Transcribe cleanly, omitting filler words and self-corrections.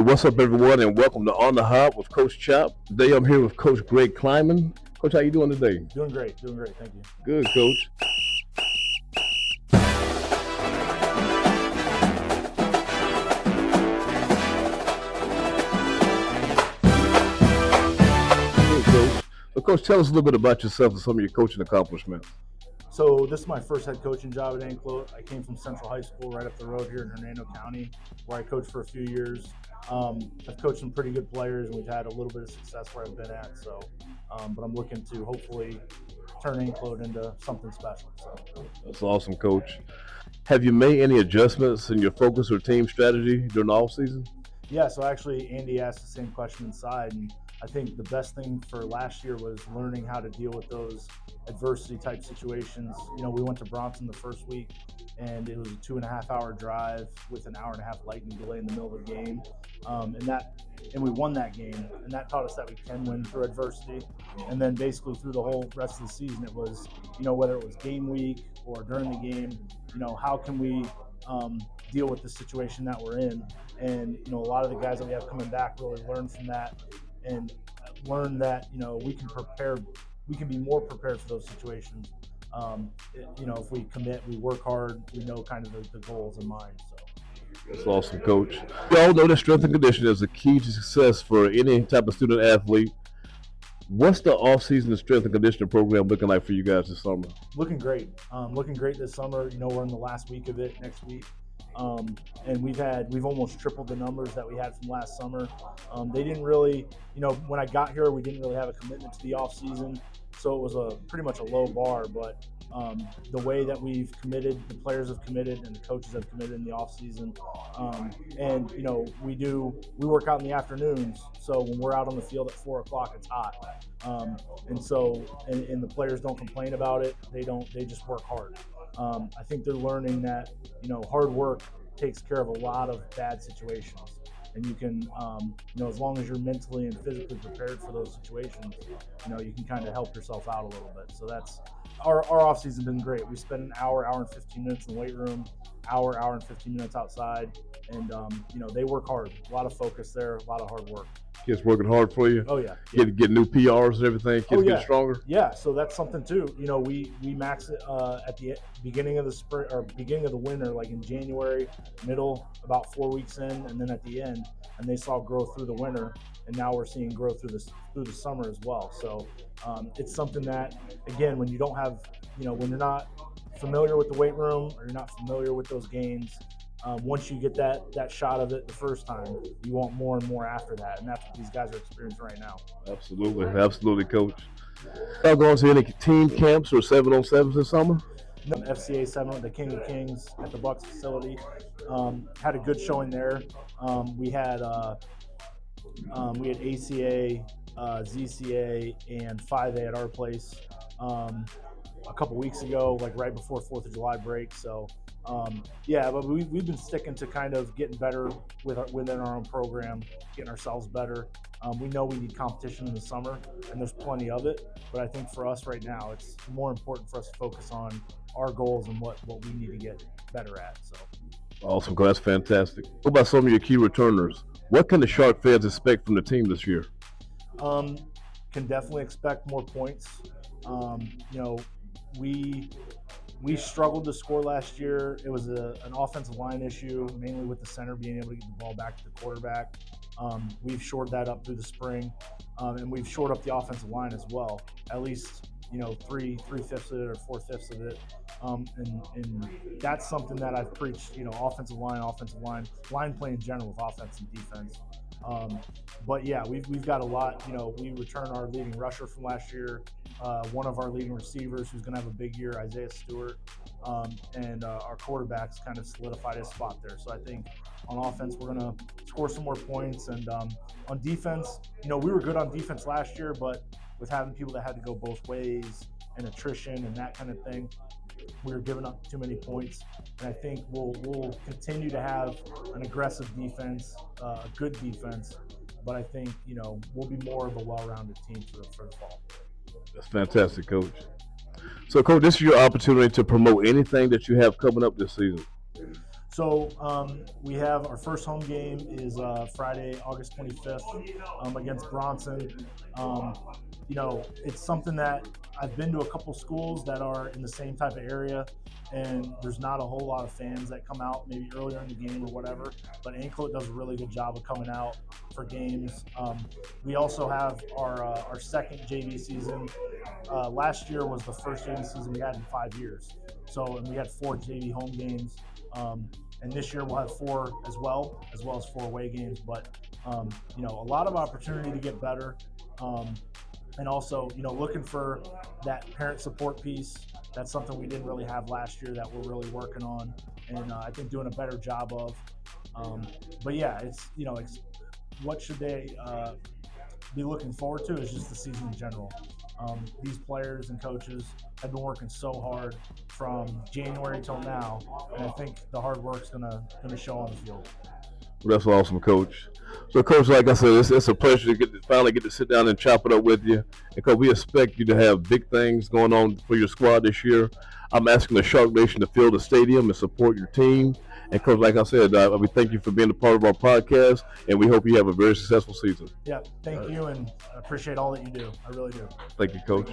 What's up, everyone, and welcome to On the Hop with Coach Chop. Today, I'm here with Coach Greg Climan. Coach, how you doing today? Doing great. Thank you. Good, Coach. Good, Coach. So, Coach, tell us a little bit about yourself and some of your coaching accomplishments. So this is my first head coaching job at Anclote. I came from Central High School right up the road here in Hernando County, where I coached for a few years. I've coached some pretty good players, and we've had a little bit of success where I've been at. So, but I'm looking to hopefully turn Anclote into something special. So That's awesome, Coach. Have you made any adjustments in your focus or team strategy during the offseason? yeah, so actually Andy asked the same question inside, and I think the best thing for last year was learning how to deal with those adversity type situations. You know, we went to Bronson the first week, and it was a 2.5 hour drive with an hour and a half lightning delay in the middle of the game, and we won that game, and that taught us that we can win through adversity. And then basically through the whole rest of the season, it was, you know, whether it was game week or during the game, you know, how can we deal with the situation that we're in? And you know, a lot of the guys that we have coming back really learn from that and learn that, you know, we can be more prepared for those situations. You know, if we commit, we work hard, we know kind of the goals in mind. So That's awesome, Coach. We all know that strength and conditioning is the key to success for any type of student athlete. What's the off-season strength and conditioning program looking like for you guys this summer? looking great. Looking great this summer. You know, we're in the last week of it next week. And we've almost tripled the numbers that we had from last summer. They didn't really, you know, when I got here, we didn't really have a commitment to the off season, so it was pretty much a low bar. But the way that we've committed, the players have committed, and the coaches have committed in the off season, and you know, we work out in the afternoons. So when we're out on the field at 4 o'clock, it's hot, and so and the players don't complain about it. They just work hard. I think they're learning that, you know, hard work takes care of a lot of bad situations, and you can, you know, as long as you're mentally and physically prepared for those situations, you know, you can kind of help yourself out a little bit. So that's our off season been great. We spend an hour and 15 minutes in the weight room, hour and 15 minutes outside, and you know, they work hard. A lot of focus there, a lot of hard work. Kids working hard for you? Oh yeah. Get new PRs and everything? Kids yeah. get stronger? Yeah, so that's something too. You know, we max it at the beginning of the spring or beginning of the winter, like in January, middle, about 4 weeks in, and then at the end. And they saw growth through the winter, and now we're seeing growth through the summer as well. So it's something that, again, when you don't have, you know, when you're not familiar with the weight room or you're not familiar with those games, once you get that shot of it the first time, you want more and more after that, and that's what these guys are experiencing right now. Absolutely, Coach. Y'all going to any team camps or 7-on-7s this summer? FCA 7, the King of Kings at the Bucks facility, had a good showing there. We had ACA, ZCA, and 5A at our place a couple weeks ago, like right before 4th of July break. So yeah, but we've been sticking to kind of getting better within our own program, getting ourselves better. We know we need competition in the summer, and there's plenty of it. But I think for us right now, it's more important for us to focus on our goals and what we need to get better at. So Awesome, Coach. That's fantastic. What about some of your key returners? What can the Shark fans expect from the team this year? Can definitely expect more points. You know, we struggled to score last year. It was an offensive line issue, mainly with the center being able to get the ball back to the quarterback. We've shored that up through the spring, and we've shored up the offensive line as well. At least, you know, three-fifths of it or 4/5 of it. And that's something that I've preached, you know, offensive line play in general with offense and defense. But yeah, we've got a lot. You know, we return our leading rusher from last year, one of our leading receivers who's going to have a big year, Isaiah Stewart, and our quarterbacks kind of solidified his spot there. So I think on offense we're going to score some more points, and on defense, you know, we were good on defense last year, but with having people that had to go both ways and attrition and that kind of thing, we were giving up too many points. And I think we'll continue to have an aggressive defense, a good defense, but I think, you know, we'll be more of a well-rounded team for the fall. That's fantastic, Coach. So, Coach, this is your opportunity to promote anything that you have coming up this season. We have our first home game is Friday, August 25th against Bronson. Um, it's something that I've been to a couple schools that are in the same type of area, and there's not a whole lot of fans that come out maybe earlier in the game or whatever. But Anclote does a really good job of coming out for games. We also have our second JV season. Last year was the first JV season we had in 5 years. And we had 4 JV home games. And this year we'll have 4 as well as 4 away games. But a lot of opportunity to get better. And also, looking for that parent support piece. That's something we didn't really have last year that we're really working on, and I think doing a better job of. But yeah, it's what should they be looking forward to is just the season in general. These players and coaches have been working so hard from January till now, and I think the hard work's gonna show on the field. That's awesome, Coach. So, Coach, like I said, it's a pleasure to finally get to sit down and chop it up with you. Because we expect you to have big things going on for your squad this year. I'm asking the Shark Nation to fill the stadium and support your team. And, Coach, like I said, we thank you for being a part of our podcast, and we hope you have a very successful season. Yeah, thank you, and I appreciate all that you do. I really do. Thank you, Coach.